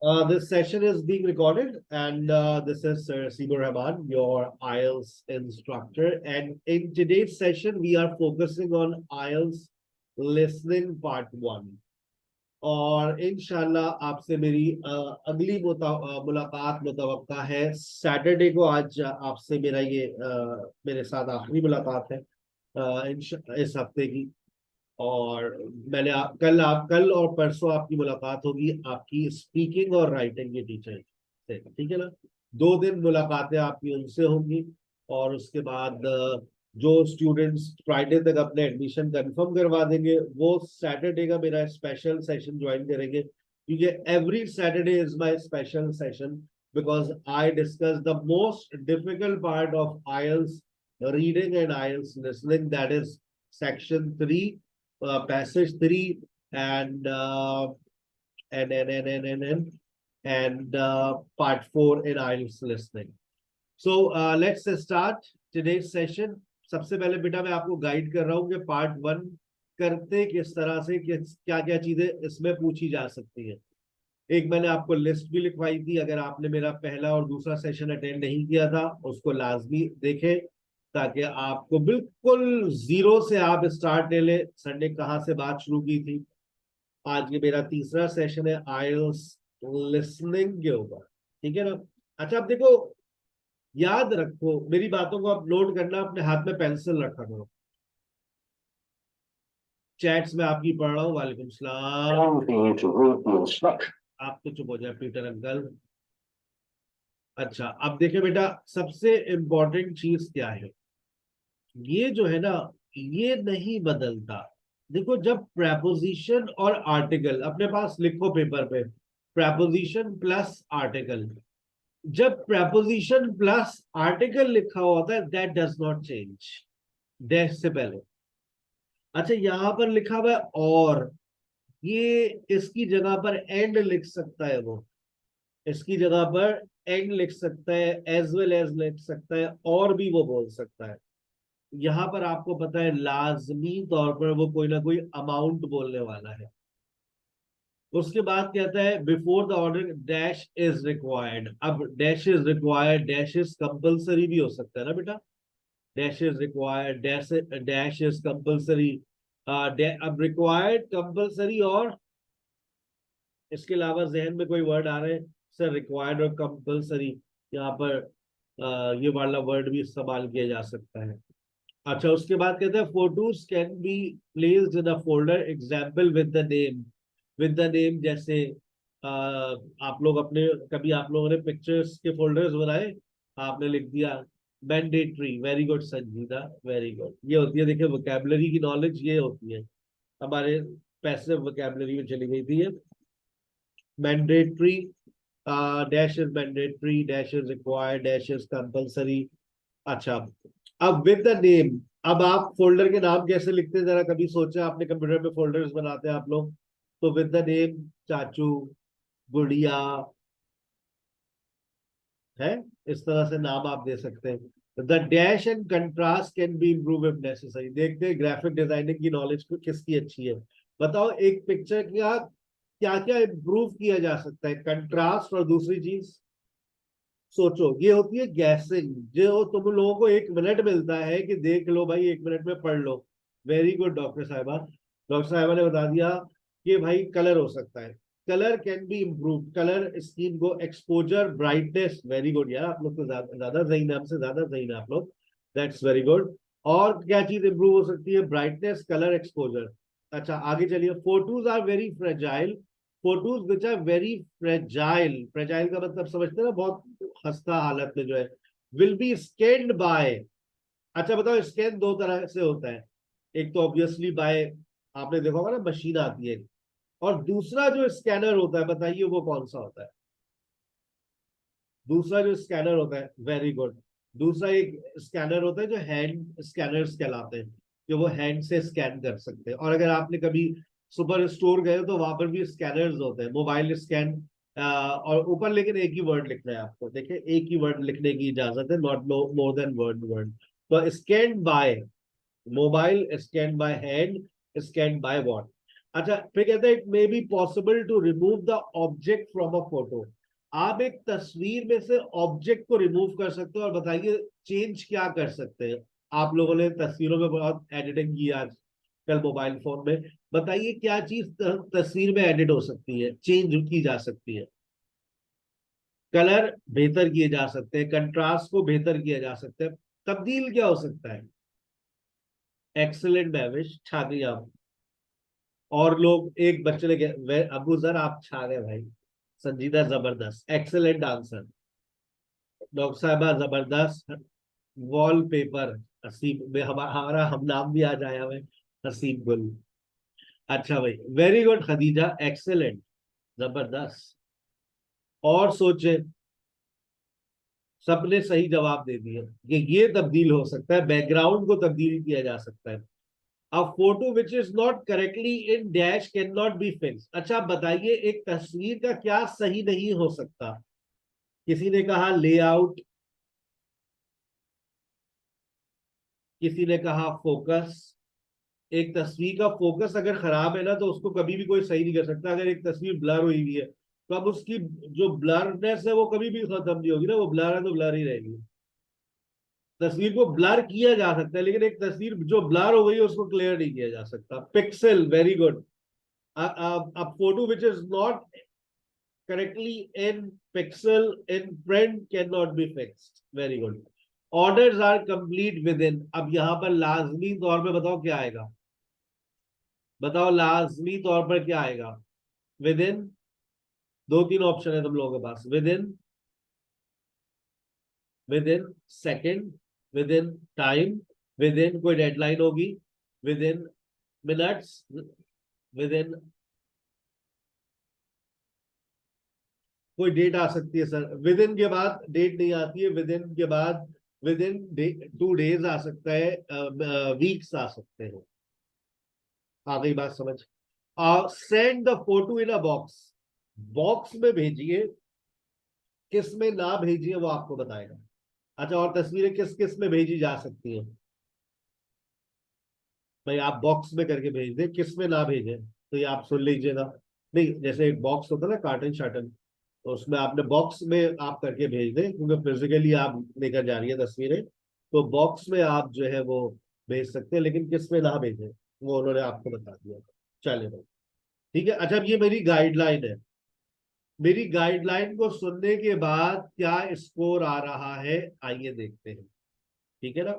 This session is being recorded, and this is Sir Sibur Rahman, your IELTS instructor. And in today's session, we are focusing on IELTS listening part one. और इंशाल्लाह आपसे मेरी अगली मुलाकात मुतवक्का है Saturday को। आज आपसे मेरा ये मेरे साथ आखिरी मुलाकात है इस हफ्ते की। और कल और परसों आपकी मुलाकात होगी आपकी स्पीकिंग और राइटिंग के टीचर से, ठीक है ना। 2 दिन मुलाकातें आपकी उनसे होंगी। और उसके बाद जो स्टूडेंट्स फ्राइडे तक अपने एडमिशन कंफर्म करवा देंगे वो सैटरडे का मेरा स्पेशल सेशन ज्वाइन करेंगे, क्योंकि every Saturday is my special session because I discuss the most difficult part of IELTS reading and IELTS listening, that is section 3, passage 3, and part 4 in IELTS listening. So let's start today's session. सबसे पहले बेटा मैं आपको guide कर रहा हूँ कि part 1 करते किस तरह से, क्या क्या चीजें इसमें पूछी जा सकती है। एक मैंने आपको लिस्ट भी लिखवाई थी, अगर आपने मेरा पहला और दूसरा सेशन अटेंड नहीं किया था उसको लाजमी देखें, ताकि आपको बिल्कुल जीरो से आप स्टार्ट ले ले। संडे कहाँ से बात शुरू की थी, आज ये मेरा तीसरा सेशन है IELTS लिसनिंग के ऊपर, ठीक है ना। अच्छा अब देखो, याद रखो मेरी बातों को, आप नोट करना, अपने हाथ में पेंसिल रखा करो। चैट्स में आपकी पढ़ रहा हूँ। वालेकुम सलाम। आप तो चुप हो जाए पीटर अंकल। अच्छा अब देखिए बेटा, सबसे इंपॉर्टेंट चीज क्या है, ये जो है ना ये नहीं बदलता। देखो जब प्रेपोजिशन और आर्टिकल अपने पास लिखो पेपर पे, प्रेपोजिशन प्लस आर्टिकल, जब प्रेपोजिशन प्लस आर्टिकल लिखा होता है that does not change, dash से पहले। अच्छा यहां पर लिखा हुआ है और, ये इसकी जगह पर एंड लिख सकता है, वो इसकी जगह पर एंड लिख सकता है, एज वेल एज लिख सकता है, और भी वो बोल सकता है। यहां पर आपको पता है लाजमी तौर पर वो कोई ना कोई अमाउंट बोलने वाला है। उसके बाद कहता है before the order dash is required. अब dash is required, dash is compulsory भी हो सकता है ना बेटा। Dash is required, dash is compulsory. अब रिक्वायर्ड, कंपल्सरी और इसके अलावा जहन में कोई वर्ड आ रहे हैं सर, रिक्वायर्ड और कंपल्सरी, यहाँ पर ये वाला वर्ड भी इस्तेमाल किया जा सकता है। अच्छा उसके बाद कहते हैं photos can be placed in a folder, example with the name. With the name जैसे आप लोग अपने, कभी आप लोगों ने पिक्चर्स के फोल्डर्स बनाए, आपने लिख दिया मैंडेटरी, वेरी गुड संजीदा, वेरी गुड। ये होती है, देखिए वोकैबुलरी की नॉलेज ये होती है, हमारे पैसिव वोकैबुलरी में चली गई थी ये। Mandatory, dash is mandatory, dash is required, dash is compulsory. अच्छा अब विद द नेम, अब आप फोल्डर के नाम कैसे लिखते हैं जरा कभी सोचा आपने? कंप्यूटर में फोल्डर्स बनाते हैं आप लोग, तो विद द नेम चाचू, गुड़िया, है इस तरह से नाम आप दे सकते हैं। The dash and contrast can be improve if necessary. देखते हैं ग्राफिक डिजाइनिंग की नॉलेज किसकी अच्छी है, बताओ एक पिक्चर का क्या क्या इम्प्रूव किया जा सकता है। कंट्रास्ट और दूसरी चीज सोचो, ये होती है गैसिंग, जो तुम लोगों को 1 मिनट मिलता है कि देख लो भाई, 1 मिनट में पढ़ लो। वेरी गुड डॉक्टर साहिबा, डॉक्टर साहिबा ने बता दिया कि भाई कलर हो सकता है, colour can be improve, colour scheme को, एक्सपोजर, ब्राइटनेस, वेरी गुड यार, आप लोग तो ज्यादा सही ना, हमसे ज्यादा सही ना आप लोग, दैट्स वेरी गुड। और क्या चीज इंप्रूव हो सकती है? Brightness, colour, exposure. अच्छा आगे चलिए, photos are very fragile, photos which are very fragile, fragile का मतलब समझते हैं ना, बहुत खस्ता हालत में जो है, विल बी स्कैन्ड बाय। अच्छा बताओ, स्कैन 2 तरह से होता है, एक तो ऑब्वियसली बाय, आपने देखा होगा ना मशीन आती है, और दूसरा जो स्कैनर होता है, बताइए वो कौन सा होता है? दूसरा जो स्कैनर होता है, वेरी गुड, दूसरा एक स्कैनर होता है जो हैंड स्कैनर्स कहलाते हैं, जो वो हैंड से स्कैन कर सकते हैं। और अगर आपने कभी सुपर स्टोर गए तो वहां पर भी स्कैनर्स होते हैं, मोबाइल स्कैन। और ऊपर लेकिन एक ही वर्ड लिखना है आपको, देखिए एक ही वर्ड लिखने की इजाजत है, not more than word word. तो scan by mobile, scan by hand, scan by what. अच्छा, फिर कहते हैं it may be possible to remove the object from a photo. आप एक तस्वीर में से ऑब्जेक्ट को रिमूव कर सकते हो, और बताइए चेंज क्या कर सकते हैं। आप लोगों ने तस्वीरों में बहुत एडिटिंग की आज कल मोबाइल फोन में, बताइए क्या चीज तस्वीर में एडिट हो सकती है, चेंज की जा सकती है। कलर बेहतर किए जा सकते हैं, कंट्रास्ट को बेहतर किया जा सकता है, तब्दील क्या हो सकता है। एक्सेलेंट मैविश, छा गई आप। और लोग, एक बच्चे ने अबू सर आप छा गए भाई, संजीदा जबरदस्त, एक्सेलेंट आंसर। डॉक्टर साहबा जबरदस्त। वॉलपेपर, हसीब में हमारा हम नाम भी आ जाया हुआ है, हसीब गुल। अच्छा भाई, वेरी गुड खदीजा, एक्सेलेंट, जबरदस्त। और सोचे, सबने सही जवाब दे दिए कि ये तब्दील हो सकता है, बैकग्राउंड को तब्दील किया जा सकता है। A photo which is not correctly in dash cannot be fixed। अच्छा बताइए एक तस्वीर का क्या सही नहीं हो सकता। किसी ने कहा लेआउट, किसी ने कहा फोकस। एक तस्वीर का फोकस अगर खराब है ना, तो उसको कभी भी कोई सही नहीं कर सकता। अगर एक तस्वीर ब्लर हुई हुई है, तो अब उसकी जो ब्लरनेस है वो कभी भी खत्म नहीं होगी ना, वो ब्लर है तो ब्लर ही रहेगी। तस्वीर को ब्लर किया जा सकता है, लेकिन एक तस्वीर जो ब्लर हो गई है उसको क्लियर नहीं किया जा सकता। Pixel, very good. a photo which is not correctly in pixel in print cannot be fixed। Very good। Orders are complete within। अब यहां पर लाजमी तौर पे बताओ क्या आएगा, बताओ लाजमी तौर पर क्या आएगा। विद इन, दो तीन ऑप्शन है तुम लोगों के पास। Within, within second, within time, within कोई डेडलाइन होगी, within minutes, within कोई डेट आ सकती है सर। विद इन के बाद डेट नहीं आती है, विद इन के बाद विद इन 2 डेज आ सकता है, वीक्स आ सकते हैं। आ गई बात समझ। Send the photo in a box, box में भेजिए, किस में ना भेजिए वो आपको बताएगा। अच्छा, और तस्वीरें किस किस में भेजी जा सकती हैं। भाई आप बॉक्स में करके भेज दें, किस में ना भेजें तो ये आप सुन लीजिएगा। नहीं, जैसे एक बॉक्स होता है ना कार्टन शार्टन, तो उसमें आपने बॉक्स में आप करके भेज दें, क्योंकि फिजिकली आप लेकर जा रही है तस्वीरें, तो बॉक्स में आप जो है वो भेज सकते हैं, लेकिन किस में ना भेजें वो उन्होंने आपको बता दिया। चलिए भाई, ठीक है। अच्छा, अब ये मेरी गाइडलाइन है। मेरी गाइडलाइन को सुनने के बाद क्या स्कोर आ रहा है, आइए देखते हैं। ठीक है ना।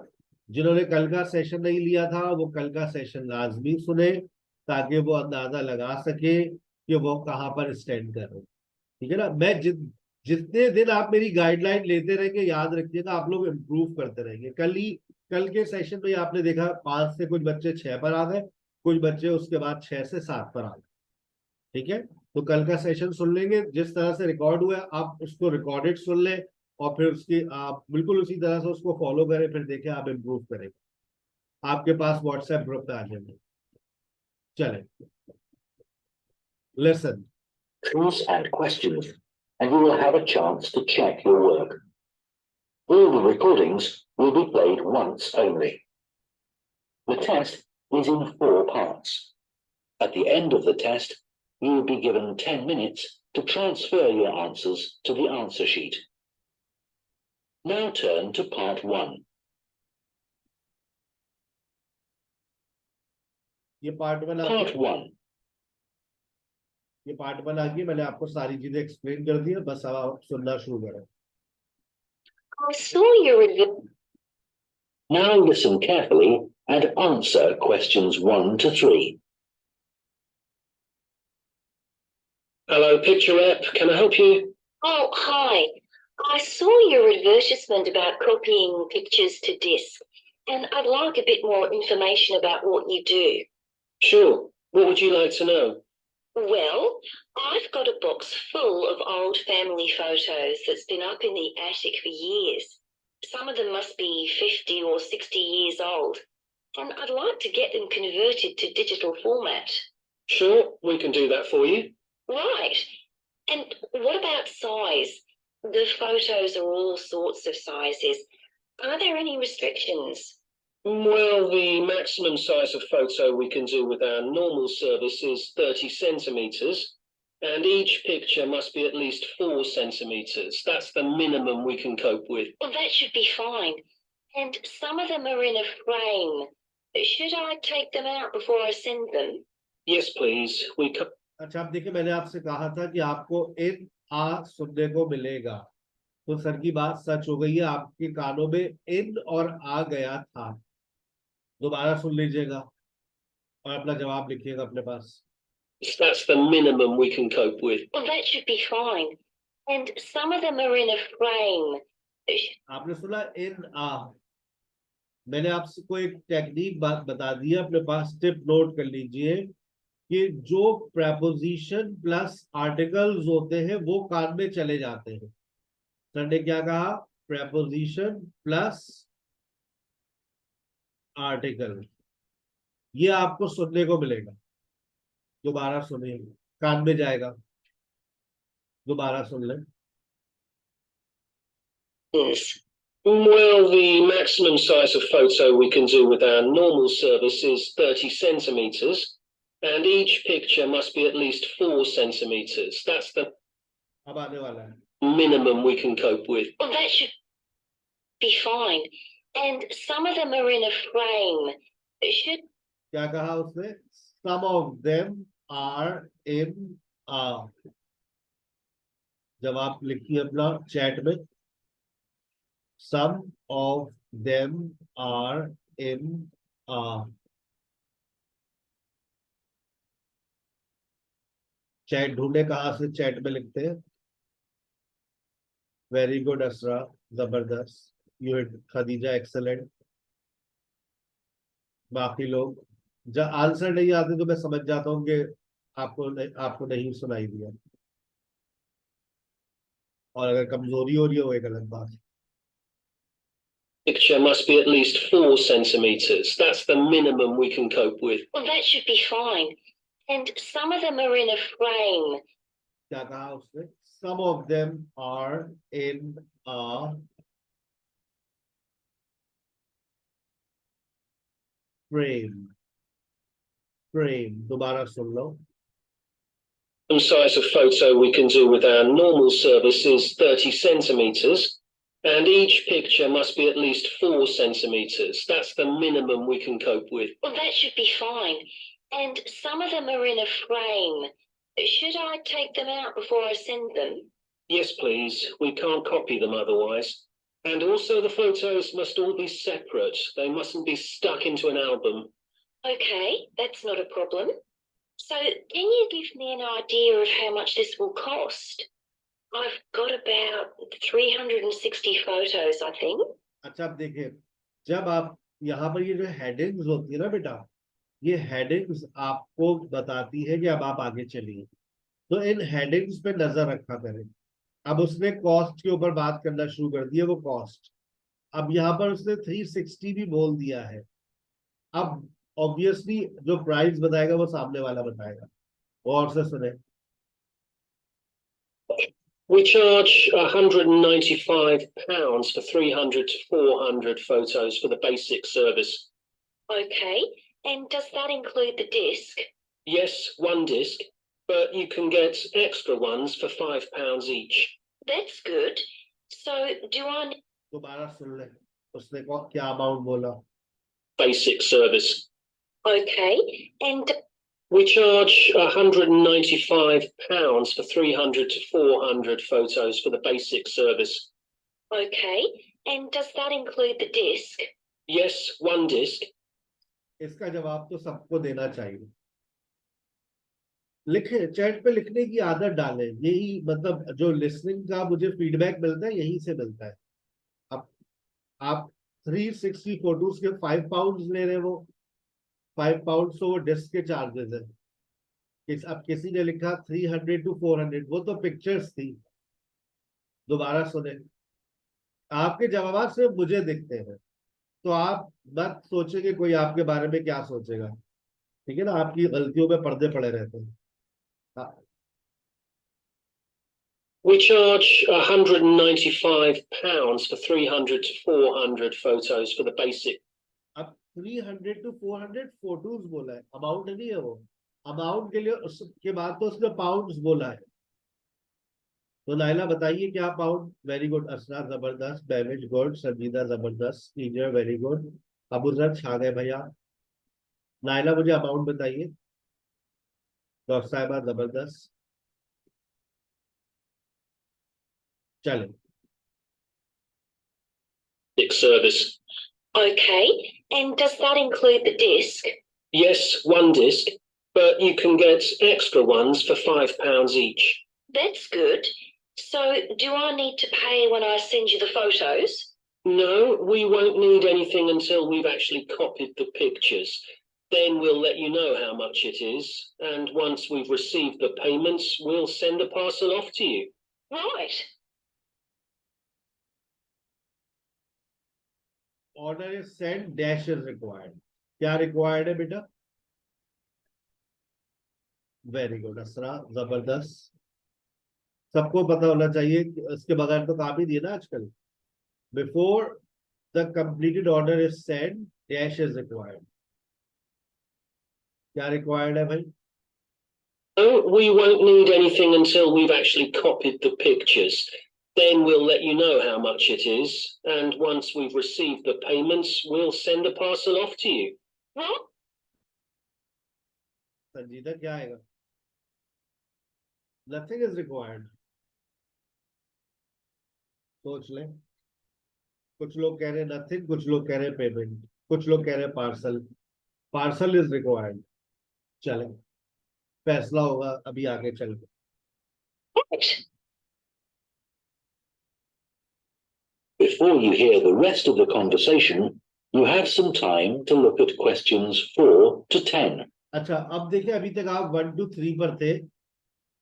जिन्होंने कल का सेशन नहीं लिया था वो कल का सेशन लाजमी सुने, ताकि वो अंदाजा लगा सके कि वो कहाँ पर स्टैंड कर रहे हैं। ठीक है ना। मैं जितने दिन आप मेरी गाइडलाइन लेते रहेंगे, याद रखिएगा आप लोग इम्प्रूव करते रहेंगे। कल के सेशन में आपने देखा 5 से कुछ बच्चे 6 पर आ गए, कुछ बच्चे उसके बाद 6 से 7 पर आ गए। ठीक है। तो कल का सेशन सुन लेंगे, जिस तरह से रिकॉर्ड हुआ है आप उसको रिकॉर्डेड सुन लें, और फिर उसकी आप बिल्कुल उसी तरह से उसको फॉलो करें, फिर देखें आप इम्प्रूव करेंगे। आपके पास व्हाट्सएप ग्रुप पे आ जाएंगे। चले, lesson. Please add questions, and you will have a chance to check your work. All the recordings will be played once only. The test is in 4 parts. At the end of the test, you will be given 10 minutes to transfer your answers to the answer sheet. Now turn to part 1. ये part 1 Part 1. ये part 1 आ गई, मैंने आपको सारी चीजें explain कर दी है, बस अब आप सुनना शुरू करें। I saw your review. Now listen carefully and answer questions 1 to 3. Hello, Picture App. Can I help you? Oh, hi. I saw your advertisement about copying pictures to disk, and I'd like a bit more information about what you do. Sure. What would you like to know? Well, I've got a box full of old family photos that's been up in the attic for years. Some of them must be 50 or 60 years old, and I'd like to get them converted to digital format. Sure, we can do that for you. Right. And what about size? The photos are all sorts of sizes. Are there any restrictions? Well, the maximum size of photo we can do with our normal service is 30 centimeters, and each picture must be at least 4 centimeters. That's the minimum we can cope with. Well, that should be fine. And some of them are in a frame. Should I take them out before I send them? Yes, please. अच्छा, अब देखिए, मैंने आपसे कहा था कि आपको इन आ सुनने को मिलेगा, तो सर की बात सच हो गई है, आपके कानों में इन और आ गया था। दोबारा सुन लीजिएगा और अपना जवाब लिखिएगा अपने पास। That's the minimum we can cope with. Well, that should be fine. And some of them are in a frame. आपने सुना इन आ, मैंने आपको एक टेक्निक बात बता दी है, अपने पास टिप नोट कर लीजिए कि जो प्रेपोजिशन प्लस आर्टिकल्स होते हैं वो कान में चले जाते हैं। सर ने क्या कहा? प्रेपोजिशन प्लस आर्टिकल, ये आपको सुनने को मिलेगा। दोबारा सुनिए, कान में जाएगा, दोबारा सुन लें। Yes. Well, the maximum size of photo we can do with our normal service is 30 centimeters, and each picture must be at least 4 centimeters. That's the अब आने वाला है minimum we can cope with. Well, that should be fine. And some of them are in a frame. क्या कहा उसने? Some of them are in a, जवाब लिखिए अपना चैट में। Some of them are in a, chat ढूंढे कहां से चैट में लिखते हैं। वेरी गुड असरा, जबरदस्त। You Khadija, excellent. बाकी लोग जब आंसर नहीं आते तो मैं समझ जाता हूँ कि आपको नहीं सुनाई दिया, और अगर कमजोरी हो रही है वो एक अलग बात है। Picture must be at least 4 centimeters. That's the minimum we can cope with. Well, that should be fine. And some of them are in a frame. क्या कहा उसने? Some of them are in a frame. Frame, दोबारा सुन लो। The size of photo we can do with our normal service is 30 centimeters, and each picture must be at least 4 centimeters. That's the minimum we can cope with. Well, that should be fine. And some of them are in a frame. Should I take them out before I send them? Yes, please. We can't copy them otherwise. And also the photos must all be separate. They mustn't be stuck into an album. Okay, that's not a problem. So, can you give me an idea of how much this will cost? I've got about 360 photos, I think. अच्छा, अब देखिए, जब आप यहाँ पर ये जो headings होती है ना बेटा, ये हेडिंग्स आपको बताती है कि अब आप आगे चलिए, तो इन हेडिंग्स पे नजर रखा करें। अब उसने कॉस्ट के ऊपर बात करना शुरू कर दी है, वो कॉस्ट। अब यहाँ पर उसने 360 भी बोल दिया है। अब ऑब्वियसली जो प्राइस बताएगा वो सामने वाला बताएगा। और से सुने। We charge £195 for 300 to 400 photos for the basic service. Okay, and does that include the disc? Yes, one disc, but you can get extra ones for £5 each. That's good. So, do I... दोबारा सुन ले, उसने क्या amount बोला? Basic service. Okay, and we charge £195 for 300 to 400 photos for the basic service. Okay, and does that include the disc? Yes, one disc. इसका जवाब तो सबको देना चाहिए। लिखे, चैट पे लिखने की आदत डालें। यही मतलब जो लिसनिंग का मुझे फीडबैक मिलता है यहीं से मिलता है। अब आप 360 फोटोज के 5 पाउंड ले रहे हो, 5 पाउंड तो वो डिस्क के चार्जेस है। अब किसी ने लिखा 300 to 400, वो तो पिक्चर्स थी। दोबारा सुने, आपके जवाब से मुझे दिखते हैं, तो आप मत सोचेंगे कोई आपके बारे में क्या सोचेगा। ठीक है ना, आपकी गलतियों पे पर्दे पड़े रहते हैं। We charge £195 for 300 to 400 photos for the basic. अब 300 to 400 फोटोज बोला है, अमाउंट नहीं है वो। अमाउंट के लिए उसके बाद तो उसने पाउंड्स बोला है। तो नाइला बताइए क्या पाउंड। वेरी गुड असरा, जबरदस्त। बेमिज गुड। संजीदा जबरदस्त। Teaser very good. अबूजर छा गए भैया। नाइला मुझे अमाउंट बताइए। डॉक्टर साहिबा जबरदस्त। चले। Service. Okay, and does that include the disc? Yes, one disc, but you can get extra ones for £5 each. That's good. So, do I need to pay when I send you the photos? No, we won't need anything until we've actually copied the pictures. Then we'll let you know how much it is, and once we've received the payments, we'll send the parcel off to you. Right. Order is send dash is required. क्या required है बेटा? Very good असरा, जबरदस्त। सबको पता होना चाहिए, इसके बगैर तो काम ही दिए ना आजकल। Before the completed order is send dash is required. क्या रिक्वायर्ड है भाई? Oh, we won't need anything until we've actually copied the pictures. Then we'll let you know how much it is, and once we've received the payments, we'll send the parcel off to you. What? संजीदा क्या आएगा? Nothing is required. सोच ले। कुछ लोग कह रहे nothing, कुछ लोग कह रहे पेमेंट, कुछ लोग कह रहे पार्सल। Parcel is required. चले, फैसला होगा अभी आगे चल के। Before you hear the rest of the conversation, you have some time to look at questions 4 to 10. अच्छा, अब देखिए, अभी तक आप 1 to 3 पर थे।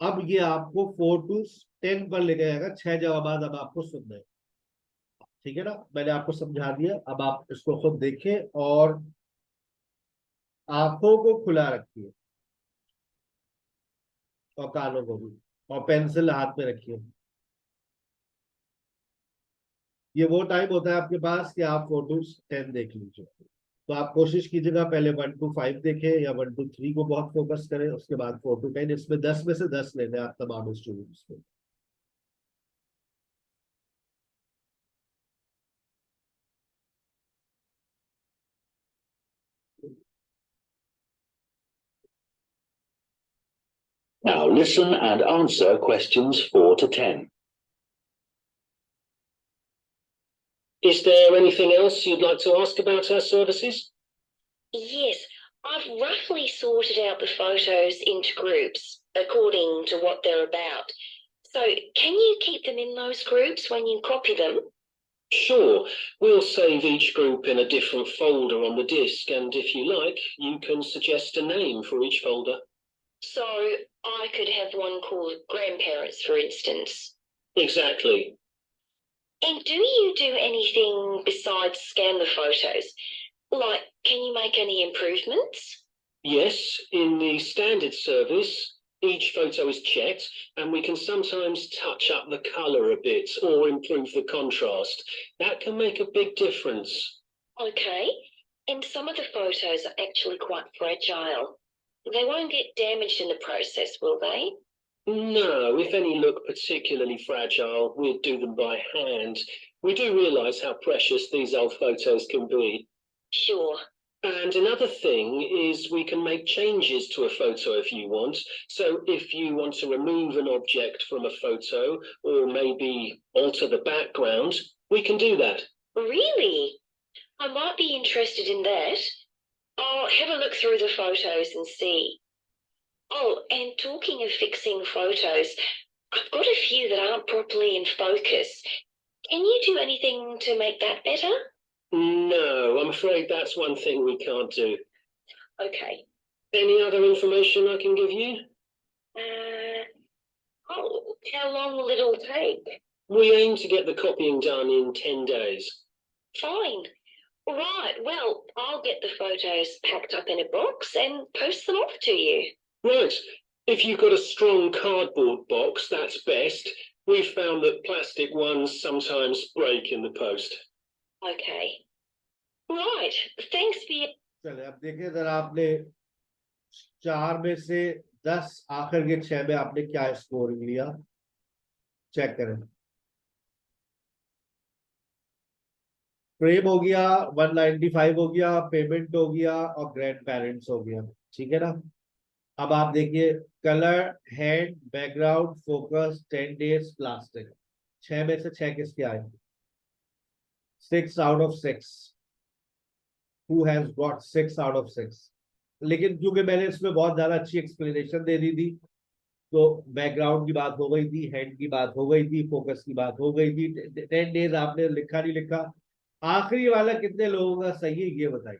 अब ये आपको 4 to 10 पर ले जाएगा। 6 जवाब अब आपको सुनना है। ठीक है ना, मैंने आपको समझा दिया। अब आप इसको खुद देखें और आंखों को खुला रखिए और कानों को भी, और पेंसिल हाथ में रखिए। ये वो टाइम होता है आपके पास कि आप 4 to 10 देख लीजिए। तो आप कोशिश कीजिएगा पहले 1 to 5 देखें या 1 to 3 को बहुत फोकस करें, उसके बाद 4 to 10। इसमें 10 में से 10 लेने आप तमाम स्टूडेंट्स को। Now listen and answer questions 4 to 10. Is there anything else you'd like to ask about our services? Yes, I've roughly sorted out the photos into groups according to what they're about. So, can you keep them in those groups when you copy them? Sure, we'll save each group in a different folder on the disk, and if you like, you can suggest a name for each folder. So, I could have one called Grandparents, for instance. Exactly. And do you do anything besides scan the photos? Like, can you make any improvements? Yes, in the standard service, each photo is checked, and we can sometimes touch up the colour a bit or improve the contrast. That can make a big difference. Okay, and some of the photos are actually quite fragile. They won't get damaged in the process, will they? No, if any look particularly fragile, we'd do them by hand. We do realise how precious these old photos can be. Sure. And another thing is we can make changes to a photo if you want. So if you want to remove an object from a photo or maybe alter the background, we can do that. Really? I might be interested in that. I'll have a look through the photos and see. Oh, and talking of fixing photos, I've got a few that aren't properly in focus. Can you do anything to make that better? No, I'm afraid that's one thing we can't do. Okay. Any other information I can give you? How long will it all take? We aim to get the copying done in 10 days. Fine. Right, well, I'll get the photos packed up in a box and post them off to you. Right. If you've got a strong cardboard box, that's best. We've found that plastic ones sometimes break in the post. Okay. Right. Thanks for your... चले अब देखें जरा, आपने 4 में से 10, आखिर के 6 में आपने क्या स्कोर लिया, चेक करें। फ्रेम हो गया, 195 हो गया, पेमेंट हो गया, और ग्रैंड पेरेंट्स हो गया। ठीक है ना। अब आप देखिए, colour, hand, background, focus, 10 days, plastic. 6 में से 6 किसके आए? 6 out of 6। Who has got 6 out of 6? लेकिन क्योंकि मैंने इसमें बहुत ज्यादा अच्छी एक्सप्लेनेशन दे दी थी, तो बैकग्राउंड की बात हो गई थी, हेड की बात हो गई थी, फोकस की बात हो गई थी, 10 days आपने लिखा नहीं लिखा। आखिरी वाला कितने लोगों का सही है ये बताइए,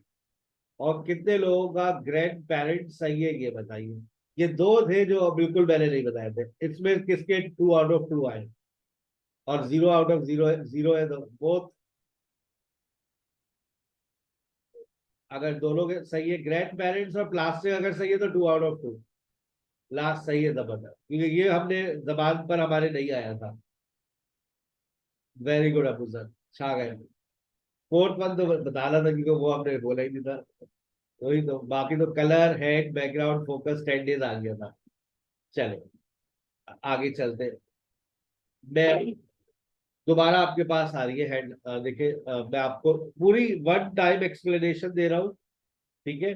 और कितने लोगों का ग्रैंड पेरेंट सही है ये बताइए। ये दो थे जो बिल्कुल मैंने नहीं बताए थे। इसमें किसके 2 out of 2 आए, और 0 out of 0 है, 0 है, तो बोथ। अगर दोनों के सही है, ग्रैंड पेरेंट्स और प्लास्टिक अगर सही है, तो 2 out of 2। लास्ट सही है जबरदस्त, क्योंकि ये हमने जबान पर हमारे नहीं आया था। वेरी गुड अबू सर, छा गए। फोर्थ वन तो बताना था, क्योंकि वो हमने बोला ही नहीं था। वही तो, बाकी तो colour, head, background, focus, 10 days आ गया था। चले आगे चलते। मैं दोबारा आपके पास आ रही है हेड, देखिए, मैं आपको पूरी वन टाइम एक्सप्लेनेशन दे रहा हूँ। ठीक है,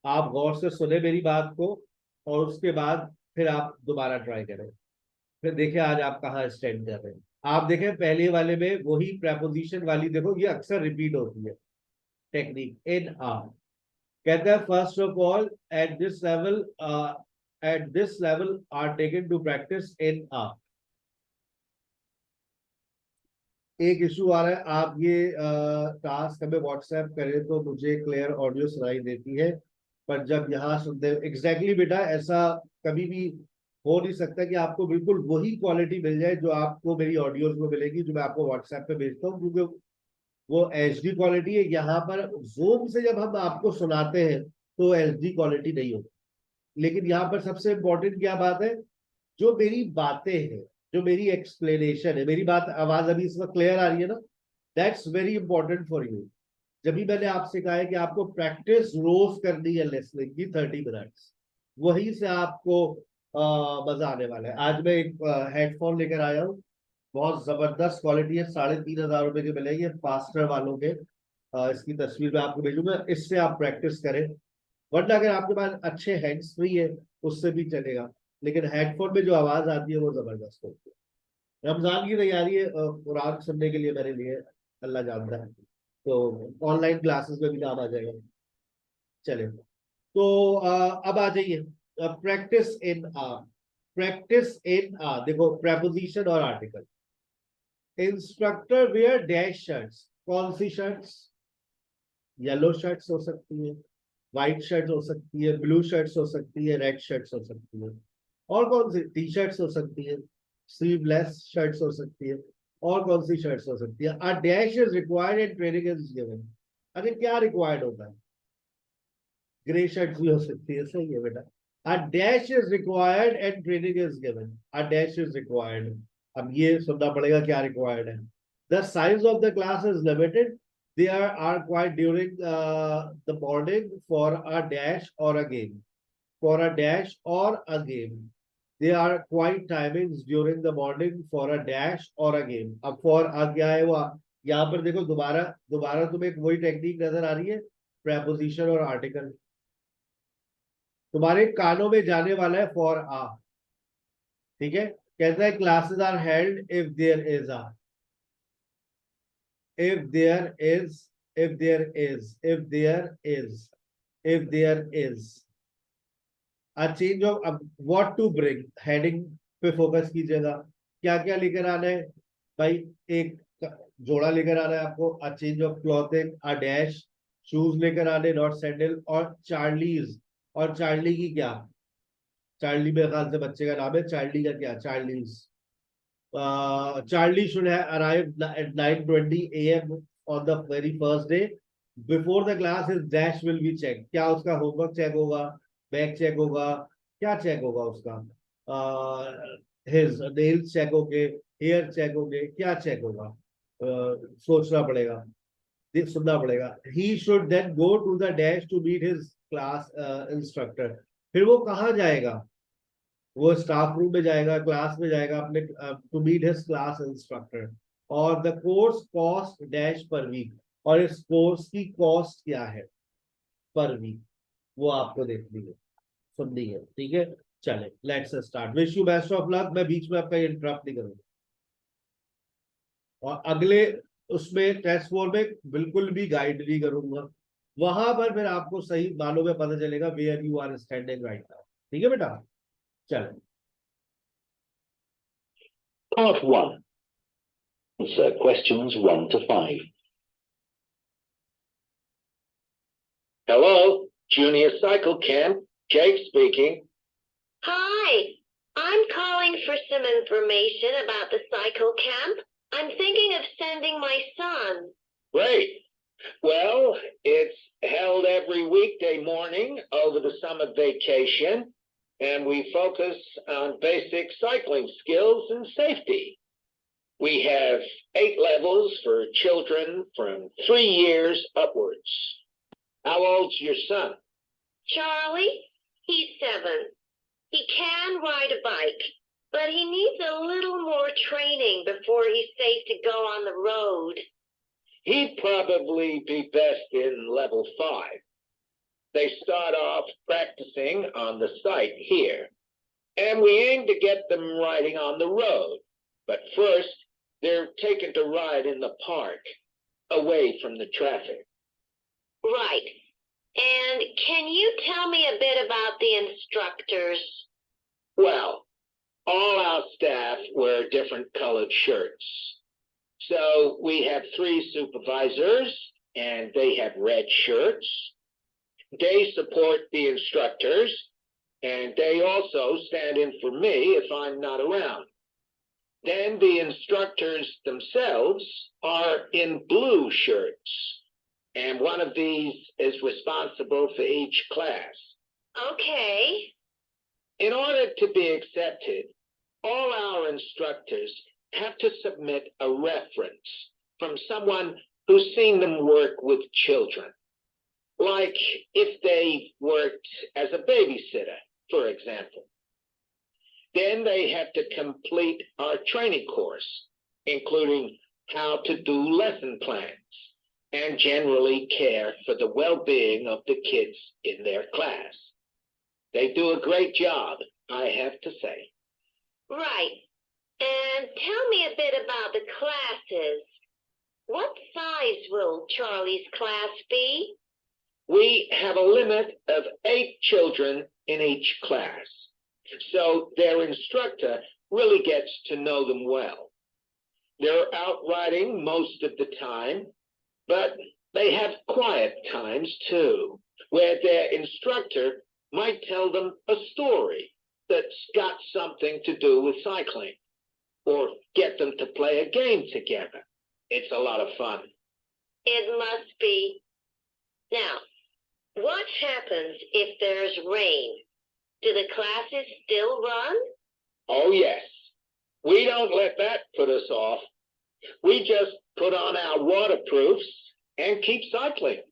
आप गौर से सुने मेरी बात को, और उसके बाद फिर आप दोबारा ट्राई करें। फिर देखिए आज आप कहाँ स्टैंड कर रहे हैं। आप देखें पहले वाले में वही प्रेपोजिशन वाली, देखो ये अक्सर रिपीट होती है टेक्निक। इन आ, कहते हैं first of all at this level are taken to practice in uh. एक इशू आ रहा है, आप ये टास्क हमें व्हाट्सएप करें तो मुझे क्लियर ऑडियो सुनाई देती है, पर जब यहाँ सुनते एग्जैक्टली बेटा, ऐसा कभी भी हो नहीं सकता कि आपको बिल्कुल वही क्वालिटी मिल जाए जो आपको मेरी ऑडियोज में मिलेगी, जो मैं आपको व्हाट्सएप पे भेजता हूँ, क्योंकि वो एचडी क्वालिटी है। यहाँ पर जूम से जब हम आपको सुनाते हैं तो एचडी क्वालिटी नहीं होती। लेकिन यहाँ पर सबसे इंपॉर्टेंट क्या बात है, जो मेरी बातें हैं, जो मेरी एक्सप्लेनेशन है, मेरी बात, आवाज अभी इस वक्त क्लियर आ रही है ना? That's very important for you. जब भी मैंने आपसे कहा है कि आपको प्रैक्टिस रोज करनी है लिसनिंग की 30 मिनट्स, वहीं से आपको मजा आने वाला है। आज मैं एक हेडफोन लेकर आया हूँ, बहुत जबरदस्त क्वालिटी है, 3,500 रुपए के मिलेंगे फास्टर वालों के। इसकी तस्वीर मैं आपको भेजूंगा, इससे आप प्रैक्टिस करें। वरना अगर आपके पास अच्छे हैंड्स फ्री है, उससे भी चलेगा, लेकिन हेडफोन में जो आवाज आती है वो जबरदस्त होती है। रमजान की तैयारी है, कुरान सुनने के लिए मेरे लिए, अल्लाह जानता है, तो ऑनलाइन क्लासेस में भी काम आ जाएगा। चले, तो अब आ जाइए, practice in uh. Practice in आ, देखो प्रेपोजिशन और article. Instructor wear dash shirts, कौन सी शर्ट्स? येलो शर्ट्स हो सकती है, व्हाइट शर्ट हो सकती है, ब्लू शर्ट्स हो सकती है, रेड शर्ट्स हो सकती है। और कौन सी? टी शर्ट्स हो सकती है, स्लीवलेस शर्ट्स हो सकती है। और कौन सी शर्ट्स हो सकती है? A dash is required and training is given. अरे क्या रिक्वायर्ड होता है? ग्रे शर्ट्स भी हो सकती है, सही है बेटा। A dash is required and training is given. A dash is required, अब ये सुनना पड़ेगा क्या रिक्वायर्ड है। The size of the class is limited, they are quiet during the morning for a dash or a game. For a dash or a game, they are quiet timings during the morning for a dash or a game. अब for a क्या है वो, यहाँ पर देखो, दोबारा दोबारा तुम्हें एक वही टेक्निक नजर आ रही है, प्रेपोजिशन और आर्टिकल। तुम्हारे कानों में जाने वाला है फॉर आ। ठीक है, कहता है classes are held if there is uh, if there is, if there is, if there is, if there is a change of, अब what to bring, हेडिंग पे फोकस कीजिएगा। क्या क्या लेकर आना है भाई? एक जोड़ा लेकर आना है आपको, a change of clothing, a dash, shoes लेकर आने, नॉट सैंडल, और चार्लीज। और चार्ली की क्या? चार्ली मेरे ख्याल से बच्चे का नाम है, चार्ली का क्या? Charlie's. Charlie should have arrived at 9:20 a.m. on the very first day. Before the class, his dash will be checked. क्या उसका होमवर्क चेक होगा, बैग चेक होगा, क्या चेक होगा उसका? हिज नेल्स चेक होंगे, हेयर चेक होंगे, क्या चेक होगा? सोचना पड़ेगा। देख सुनना पड़ेगा। He should then go to the dash to meet his class instructor. फिर वो कहाँ जाएगा? वो स्टाफ रूम में जाएगा, क्लास में जाएगा अपने, to meet his class instructor. और the course cost dash per week, और इस कोर्स की कॉस्ट क्या है पर वीक, वो आपको देखनी है, सुननी है। ठीक है, चले let's start. Wish you best of luck. मैं बीच में आपका इंटरप्ट नहीं करूंगा, और अगले उसमें टेस्ट 4 में बिल्कुल भी गाइड नहीं करूंगा। वहां पर फिर आपको सही मालूम है, पता चलेगा where you are standing right now. ठीक है बेटा, चलो। Part 1. Answer questions 1 to 5. Hello, Junior Cycle Camp. Jake speaking. Hi, I'm calling for some information about the cycle camp. I'm thinking of sending my son. Great. Well, it's held every weekday morning over the summer vacation, and we focus on basic cycling skills and safety. We have 8 levels for children from 3 years upwards. How old's your son? Charlie, he's 7. He can ride a bike, but he needs a little more training before he's safe to go on the road. He'd probably be best in level 5. They start off practicing on the site here, and we aim to get them riding on the road. But first, they're taken to ride in the park, away from the traffic. Right. And can you tell me a bit about the instructors? Well, all our staff wear different colored shirts. So we have 3 supervisors, and they have red shirts. They support the instructors, and they also stand in for me if I'm not around. Then the instructors themselves are in blue shirts, and one of these is responsible for each class. Okay. In order to be accepted, all our instructors have to submit a reference from someone who's seen them work with children. Like if they worked as a babysitter, for example. Then they have to complete our training course, including how to do lesson plans and generally care for the well-being of the kids in their class. They do a great job, I have to say. Right. And tell me a bit about the classes. What size will Charlie's class be? We have a limit of 8 children in each class, so their instructor really gets to know them well. They're out riding most of the time, but they have quiet times too, where their instructor might tell them a story that's got something to do with cycling, or get them to play a game together. It's a lot of fun. It must be. Now, what happens if there's rain? Do the classes still run? Oh, yes. We don't let that put us off. We just put on our waterproofs and keep cycling.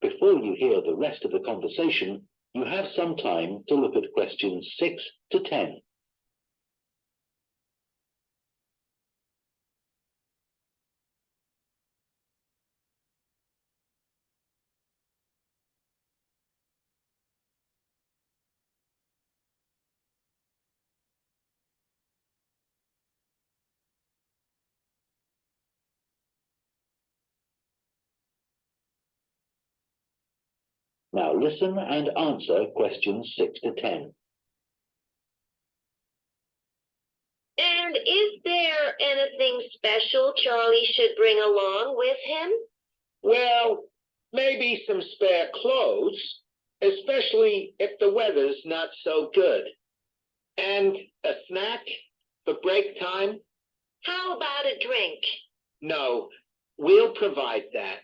Before you hear the rest of the conversation, you have some time to look at questions 6 to 10. Now listen and answer questions 6 to 10. And is there anything special Charlie should bring along with him? Well, maybe some spare clothes, especially if the weather's not so good. And a snack for break time? How about a drink? No, we'll provide that.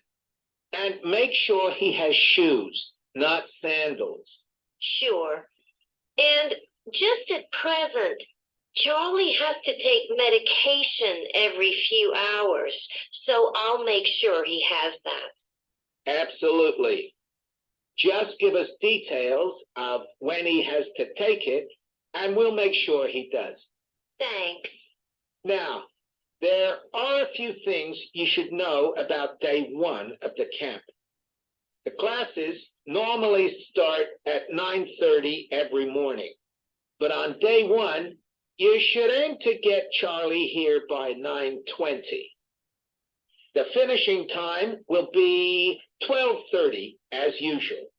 And make sure he has shoes, not sandals. Sure. And just at present, Charlie has to take medication every few hours, so I'll make sure he has that. Absolutely. Just give us details of when he has to take it, and we'll make sure he does. Thanks. Now, there are a few things you should know about day one of the camp. The classes normally start at 9:30 every morning, but on day one, you should aim to get Charlie here by 9:20. The finishing time will be 12:30 as usual.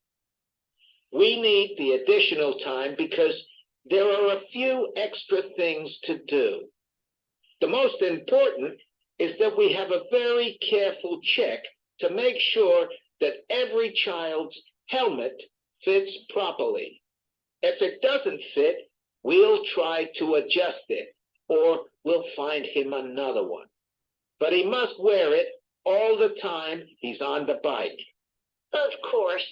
We need the additional time because there are a few extra things to do. The most important is that we have a very careful check to make sure that every child's helmet fits properly. If it doesn't fit, we'll try to adjust it, or we'll find him another one. But he must wear it all the time he's on the bike. Of course.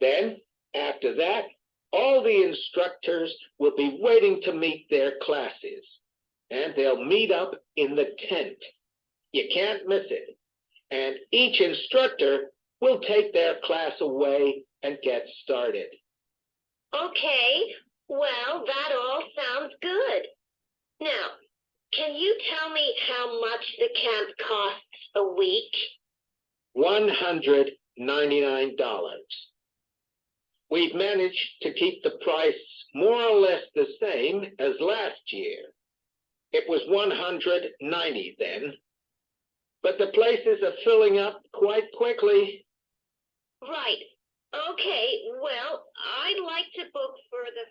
Then, after that, all the instructors will be waiting to meet their classes, and they'll meet up in the tent. You can't miss it. And each instructor will take their class away and get started. Okay, well, that all sounds good. Now, can you tell me how much the camp costs a week? $199. We've managed to keep the price more or less the same as last year. It was $190 then, but the places are filling up quite quickly. Right. Okay, well, I'd like to book for the...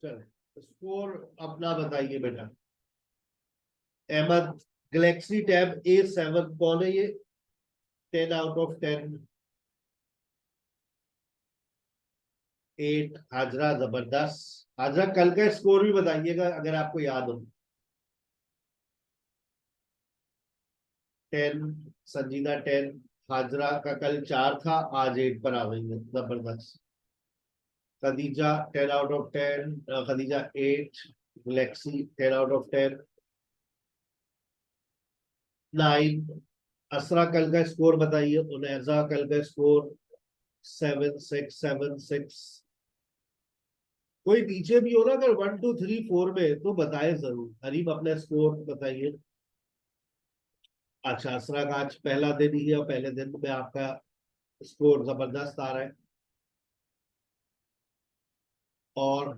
चलो score अपना बताइए बेटा। Ahmad, Galaxy tab A7 कौन है ये? 10 out of 10। 8 Hazra, जबरदस्त। हाजरा कल का स्कोर भी बताइएगा अगर आपको याद हो। 10, संजीदा 10, हाजरा का कल 4 था, आज 8 पर आ गई है, जबरदस्त। Khadija 10 out of 10, Khadija 8, Galaxy 10 out of 10। 9, असरा कल का स्कोर बताइए। उनैजा कल का स्कोर 7, 6, 7, 6। कोई पीछे भी हो ना अगर 1, 2, 3, 4 में तो बताए जरूर। हरीम अपना स्कोर बताइए। अच्छा, असरा का आज पहला दिन ही है और पहले दिन में आपका स्कोर जबरदस्त आ रहा है। और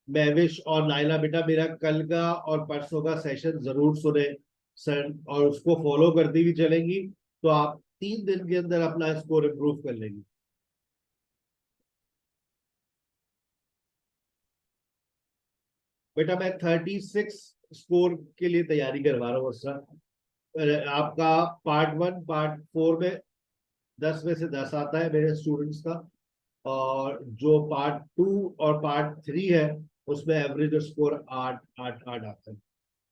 महविश और नाइला बेटा, मेरा कल का और परसों का सेशन जरूर सुने सर, और उसको फॉलो करती हुई चलेंगी तो आप 3 दिन के अंदर अपना स्कोर इंप्रूव कर लेंगे। बेटा मैं 36 स्कोर के लिए तैयारी करवा रहा हूँ सर। आपका पार्ट 1 पार्ट 4 में 10 में से 10 आता है मेरे स्टूडेंट्स का, और जो पार्ट 2 और पार्ट 3 है उसमें एवरेज स्कोर 8, 8, 8 आता है।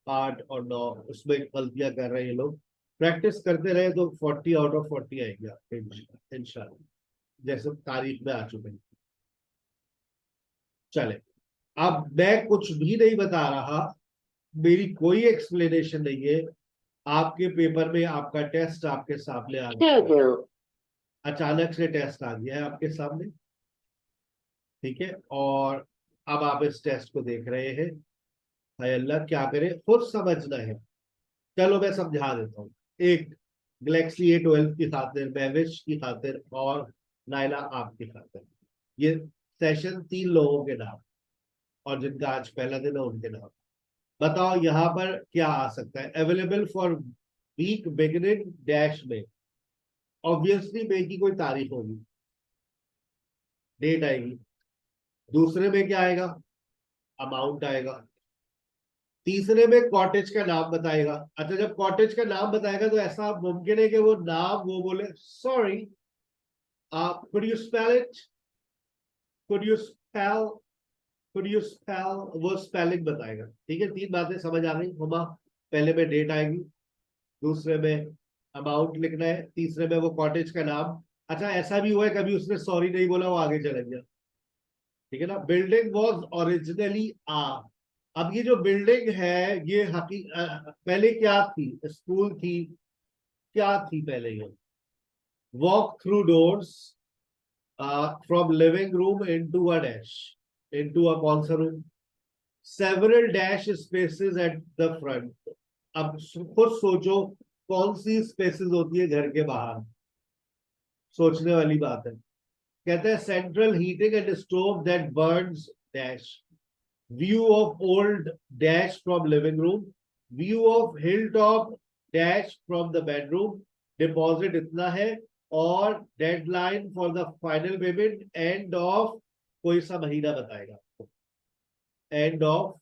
8 और 9 उसमें गलतियां कर रहे हैं ये लोग। प्रैक्टिस करते रहे तो 40 आउट ऑफ 40 आएंगे आपके इंशाल्लाह, जैसे तारीख में आ चुके हैं। चले, अब मैं कुछ भी नहीं बता रहा, मेरी कोई एक्सप्लेनेशन नहीं है। आपके पेपर में आपका टेस्ट आपके सामने आ गया, अचानक से टेस्ट आ गया है आपके सामने, ठीक है। और अब आप इस टेस्ट को देख रहे हैं। हाय अल्लाह, क्या करें, खुद समझना है। चलो मैं समझा देता हूँ। एक गैलेक्सी A12 की खातिर, महविश की खातिर और नाइला आपकी खातिर, ये सेशन 3 लोगों के नाम और जिनका आज पहला दिन है उनके नाम। बताओ यहाँ पर क्या आ सकता है? Available for week beginning dash में, ऑब्वियसली मे की कोई तारीख होगी, डेट आएगी। दूसरे में क्या आएगा? अमाउंट आएगा। तीसरे में कॉटेज का नाम बताएगा। अच्छा, जब कॉटेज का नाम बताएगा तो ऐसा मुमकिन है कि वो नाम वो बोले sorry could you spell it, could you spell, could you spell, वो स्पेलिंग बताएगा। ठीक है, 3 बातें समझ आ गई हुमा। पहले में डेट आएगी, दूसरे में अमाउंट लिखना है, तीसरे में वो कॉटेज का नाम। अच्छा, ऐसा भी हुआ है कभी उसने सॉरी नहीं बोला, वो आगे चला गया, ठीक है ना। बिल्डिंग वॉज ओरिजिनली आ, अब ये जो बिल्डिंग है ये पहले क्या थी, स्कूल थी, क्या थी पहले ये? Walk through doors from living room into a dash, into a कौन सा room? Several dash spaces at the front. अब खुद सोचो कौन सी स्पेसेस होती है घर के बाहर, सोचने वाली बात है। कहते हैं central heating and stove that Burns dash, view of old dash from living room, view of hill top dash from the bedroom, deposit इतना है, और deadline for the final payment end of, कोई सा महीना बताएगा आपको, एंड ऑफ,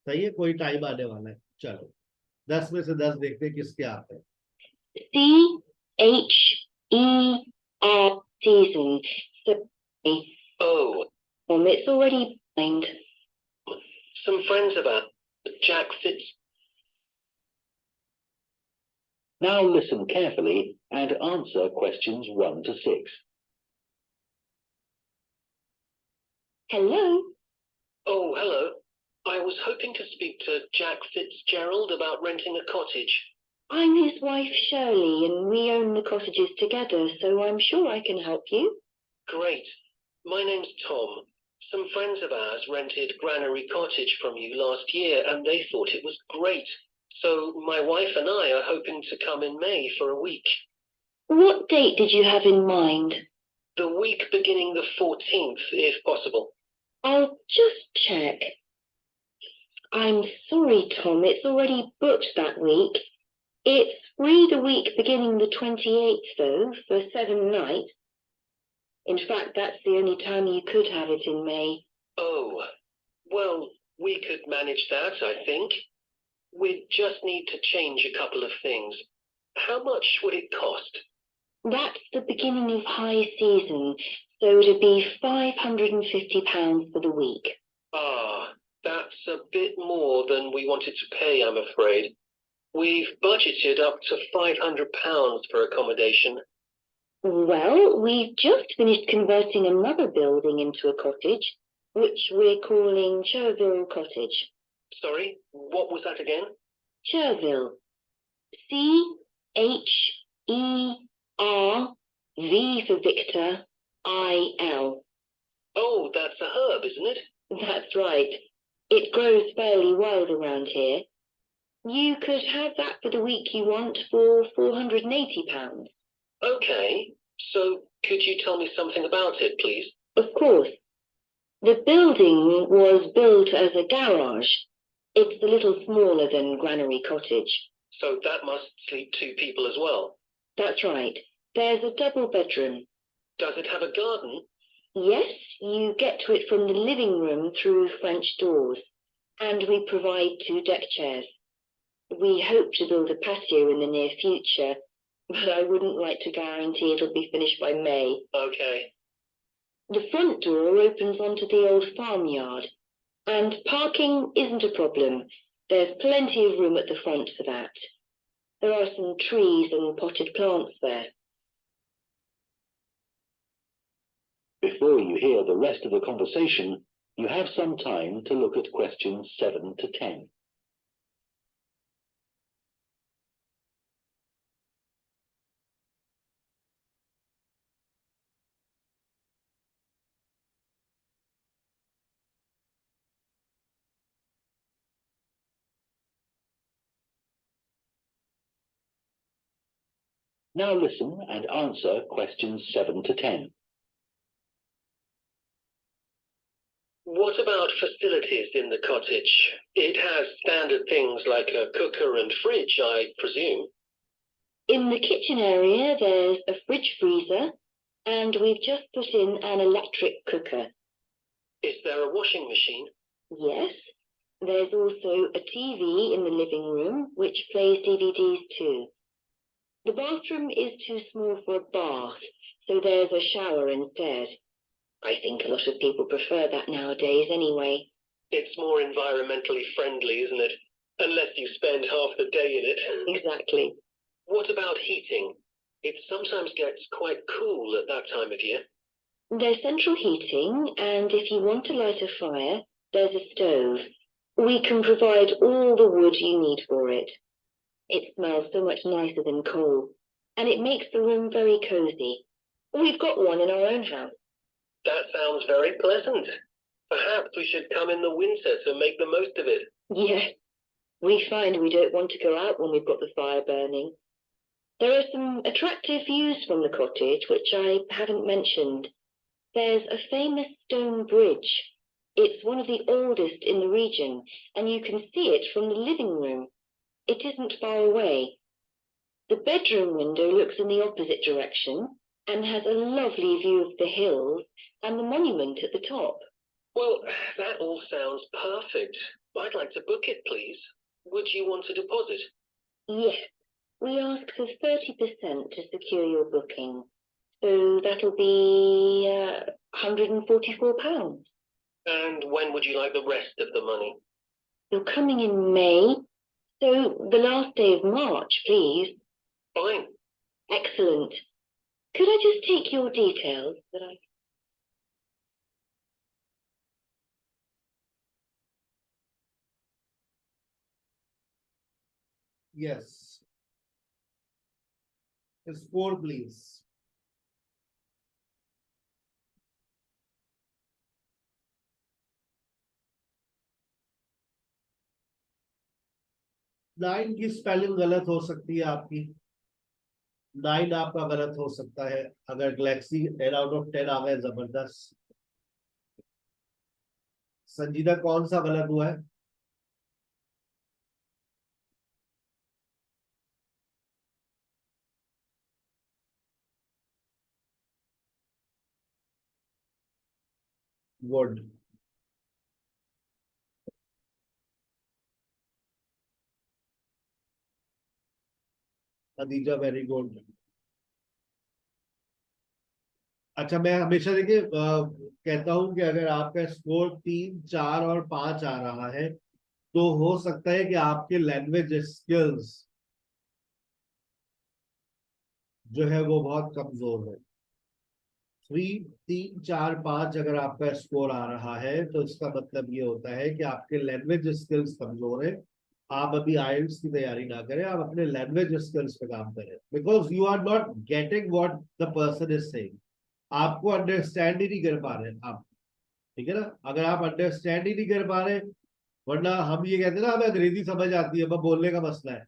सही है, कोई टाइम आने वाला है। चलो 10 में से 10 देखते हैं किसके आते हैं। CHER season. Oh, it's already blind. Some friends about Jack Fitz. Now listen carefully and answer questions 1 to 6. Hello. Oh, hello. I was hoping to speak to Jack Fitzgerald about renting a cottage. I'm his wife, Shirley, and we own the cottages together, so I'm sure I can help you. Great. My name's Tom. Some friends of ours rented Granary Cottage from you last year, and they thought it was great. So my wife and I are hoping to come in May for a week. What date did you have in mind? The week beginning the 14th, if possible. I'll just check. I'm sorry, Tom, it's already booked that week. It's free the week beginning the 28th, though, for 7 nights. In fact, that's the only time you could have it in May. Oh, well, we could manage that, I think. We'd just need to change a couple of things. How much would it cost? That's the beginning of high season, so it'd be £550 for the week. Ah, that's a bit more than we wanted to pay, I'm afraid. We've budgeted up to £500 for accommodation. Well, we've just finished converting another building into a cottage, which we're calling Cherville Cottage. Sorry, what was that again? Cherville. CHER, V for Victor, IL. Oh, that's a herb, isn't it? That's right. It grows fairly wild around here. You could have that for the week you want for £480. Okay, so could you tell me something about it, please? Of course. The building was built as a garage. It's a little smaller than Granary Cottage. So that must sleep 2 people as well? That's right. There's a double bedroom. Does it have a garden? Yes, you get to it from the living room through French doors. And we provide 2 deck chairs. We hope to build a patio in the near future, but I wouldn't like to guarantee it'll be finished by May. Okay. The front door opens onto the old farmyard, and parking isn't a problem. There's plenty of room at the front for that. There are some trees and potted plants there. Before you hear the rest of the conversation, you have some time to look at questions 7 to 10. Now listen and answer questions 7 to 10. What about facilities in the cottage? It has standard things like a cooker and fridge, I presume. In the kitchen area, there's a fridge freezer, and we've just put in an electric cooker. Is there a washing machine? Yes. There's also a TV in the living room, which plays DVDs too. The bathroom is too small for a bath, so there's a shower instead. I think a lot of people prefer that nowadays anyway. It's more environmentally friendly, isn't it? Unless you spend half the day in it. Exactly. What about heating? It sometimes gets quite cool at that time of year. There's central heating, and if you want to light a fire, there's a stove. We can provide all the wood you need for it. It smells so much nicer than coal, and it makes the room very cozy. We've got one in our own house. That sounds very pleasant. Perhaps we should come in the winter to make the most of it. Yes, we find we don't want to go out when we've got the fire burning. There are some attractive views from the cottage, which I haven't mentioned. There's a famous stone bridge. It's one of the oldest in the region, and you can see it from the living room. It isn't far away. The bedroom window looks in the opposite direction and has a lovely view of the hills and the monument at the top. Well, that all sounds perfect. I'd like to book it, please. Would you want a deposit? Yes. We ask for 30% to secure your booking. So that'll be £144. And when would you like the rest of the money? You're coming in May, so the last day of March, please. Fine. Excellent. Could I just take your details? Yes. Score, please. Nine की spelling गलत हो सकती है आपकी। 9 आपका गलत हो सकता है। अगर गैलेक्सी 10 आउट ऑफ 10 आ गए जबरदस्त। संजीदा कौन सा गलत हुआ है? गुड। Khadija very good. अच्छा, मैं हमेशा देखिए कहता हूं कि अगर आपका स्कोर 3, 4 और 5 आ रहा है तो हो सकता है कि आपके लैंग्वेज स्किल्स जो है वो बहुत कमजोर है। 3, 3, 4, 5 अगर आपका स्कोर आ रहा है तो इसका मतलब ये होता है कि आपके लैंग्वेज स्किल्स कमजोर है। आप अभी आइल्स की तैयारी ना करें, आप अपने लैंग्वेज स्किल्स पे काम करें, because you are not getting what the person is saying. आपको अंडरस्टैंड ही नहीं कर पा रहे आप। ठीक है ना? अगर आप अंडरस्टैंड ही नहीं कर पा रहे, वरना हम ये कहते हैं ना हमें अंग्रेजी समझ आती है, बस बोलने का मसला है।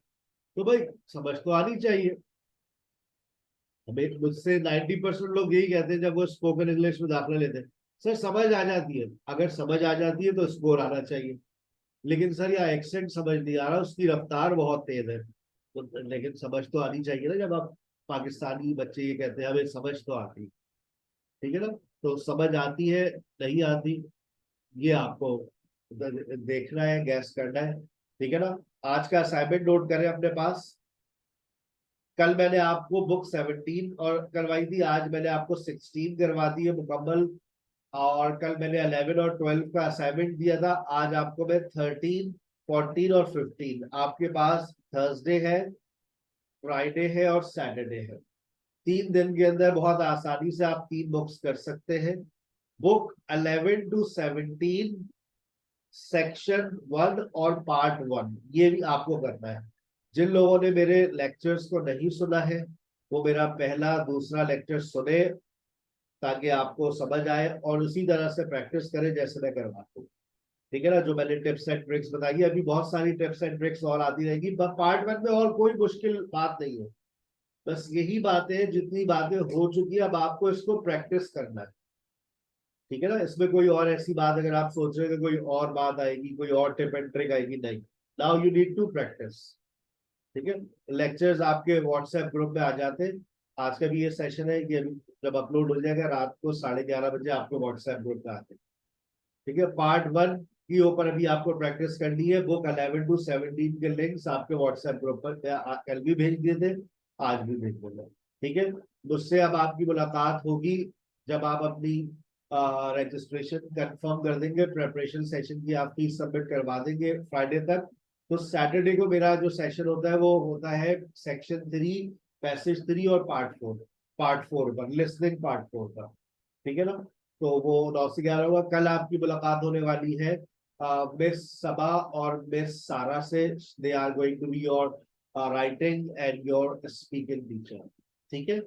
तो भाई समझ तो आनी चाहिए। हमें मुझसे 90% लोग यही कहते हैं जब वो स्पोकन इंग्लिश में दाखिला लेते हैं, सर समझ आ जाती है। अगर समझ आ जाती है तो स्कोर आना चाहिए। लेकिन सर यह एक्सेंट समझ नहीं आ रहा, उसकी रफ्तार बहुत तेज है। तो लेकिन समझ तो आनी चाहिए ना। जब आप पाकिस्तानी बच्चे ये कहते हैं हमें समझ तो आती, ठीक है ना? तो समझ आती है नहीं आती, ये आपको देखना है, गैस करना है। ठीक है ना? आज का असाइनमेंट नोट करें अपने पास। कल मैंने आपको बुक 17 और करवाई थी, आज मैंने आपको 16 करवा दी है मुकम्मल। और कल मैंने 11 और 12 का असाइनमेंट दिया था। आज आपको मैं 13, 14 और 15, आपके पास थर्सडे है, फ्राइडे है और सैटरडे है। 3 दिन के अंदर बहुत आसानी से आप 3 बुक्स कर सकते हैं। बुक 11 to 17, सेक्शन 1 और पार्ट 1, ये भी आपको करना है। जिन लोगों ने मेरे लेक्चर्स को नहीं सुना है वो मेरा पहला दूसरा लेक्चर सुने, ताकि आपको समझ आए और उसी तरह से प्रैक्टिस करें जैसे मैं करवाता हूँ। ठीक है ना? जो मैंने टिप्स एंड ट्रिक्स बताई है, अभी बहुत सारी टिप्स एंड ट्रिक्स और आती रहेगी। पार्ट 1 में और कोई मुश्किल बात नहीं है, बस यही बातें, जितनी बातें हो चुकी है अब आपको इसको प्रैक्टिस करना है। ठीक है ना? इसमें कोई और ऐसी बात अगर आप सोच रहे हो कि कोई और बात आएगी, कोई और टिप एंड ट्रिक आएगी, नहीं। Now you need to practise. ठीक है? लेक्चर्स आपके व्हाट्सएप ग्रुप में आ जाते हैं। आज का भी ये सेशन है कि अभी जब अपलोड हो जाएगा रात को 11:30 बजे आपको व्हाट्सएप ग्रुप में आते हैं। ठीक है? पार्ट 1 की ऊपर अभी आपको प्रैक्टिस करनी है। बुक 11 to 17 के लिंक्स आपके व्हाट्सएप ग्रुप पर कल भी भेज दिए थे, आज भी भेज देंगे। ठीक है? मुझसे अब आपकी मुलाकात होगी जब आप अपनी रजिस्ट्रेशन कंफर्म कर देंगे, प्रेपरेशन सेशन की आप फीस सबमिट करवा देंगे फ्राइडे तक। तो सैटरडे को मेरा जो सेशन होता है वो होता है सेक्शन 3, पैसेज 3 और पार्ट 4 पर, लिसनिंग पार्ट 4 का। ठीक है ना। तो वो 9 से 11 होगा। कल आपकी मुलाकात होने वाली है मिस सबा और मिस सारा से। They are going to be your writing and your speaking teacher. ठीक है।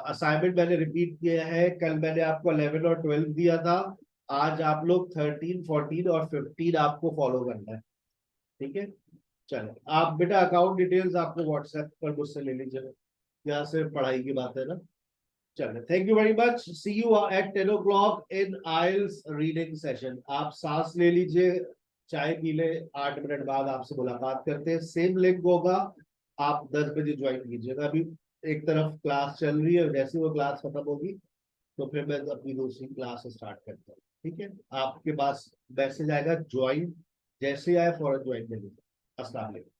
असाइनमेंट मैंने रिपीट किया है। कल मैंने आपको 11 और 12 दिया था। आज आप लोग 13, 14 और 15 आपको फॉलो करना है। ठीक है। चलो आप बेटा अकाउंट डिटेल्स आपको व्हाट्सएप पर मुझसे ले लीजिए। यहाँ से पढ़ाई की बात है ना। चलो thank you very much. See you at 10 o'clock in IELTS reading session. आप सांस ले लीजिए, चाय पी ले। 8 मिनट बाद आपसे मुलाकात करते हैं। सेम लिंक होगा। आप 10 बजे ज्वाइन कीजिएगा। अभी एक तरफ क्लास चल रही है, जैसे वो क्लास खत्म होगी तो फिर मैं अपनी दूसरी क्लास स्टार्ट करता हूँ। ठीक है। आपके पास मैसेज आएगा ज्वाइन, जैसे आए फौरन ज्वाइन कर लीजिए। अस्सलाम वालेकुम।